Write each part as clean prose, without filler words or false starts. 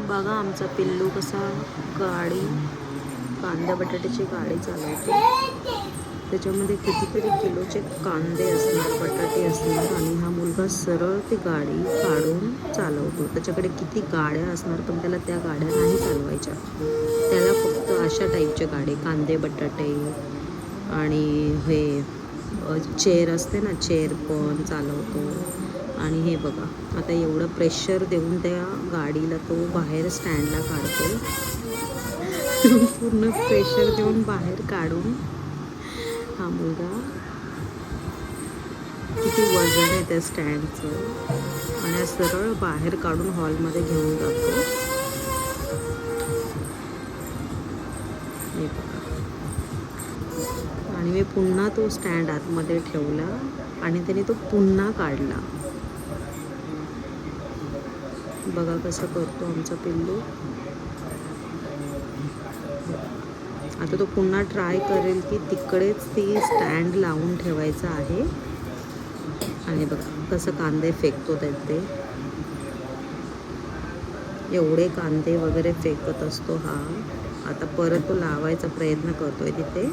बघा आमचा पिल्लू कसा गाडी कांदा बटाट्याची गाडी चालवतो. त्याच्यामध्ये कितीतरी किलोचे कांदे असणार, बटाटे असणार आणि हा मुलगा सरळ ती गाडी काढून चालवतो. त्याच्याकडे किती गाड्या असणार पण त्याला त्या गाड्या नाही चालवायच्या. त्याला फक्त अशा टाईपच्या गाडी, कांदे बटाटे आणि हे चेअर असते ना, चेअर पण चालवतो. आणि हे बघा आता एवढं प्रेशर देऊन त्या गाडीला तो बाहेर स्टँडला काढतो. पूर्ण प्रेशर देऊन बाहेर काढून हा मुलगा, किती वजन आहे त्या स्टँडचं, आणि सरळ बाहेर काढून हॉलमध्ये घेऊन जातो. हे बघा. आणि मी पुन्हा तो स्टँड आतमध्ये ठेवला आणि त्याने तो पुन्हा काढला. बघा कसं करतो आमचा पिल्लू. आता तो पुन्हा ट्राय करेल की तिकडेच ती स्टँड लावून ठेवायचं आहे. आणि बघा कसं कांदे फेकतो ते. एवढे कांदे वगैरे फेकत असतो हा. आता परत तो लावायचा प्रयत्न करतोय तिथे,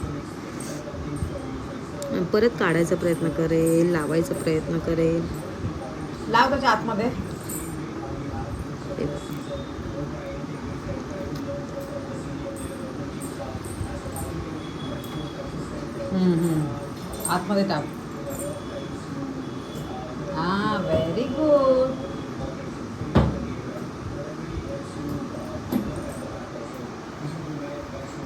परत काढायचा प्रयत्न करेल, लावायचा प्रयत्न करेल. लाव त्याच्या आतमध्ये. आतमध्ये टाक.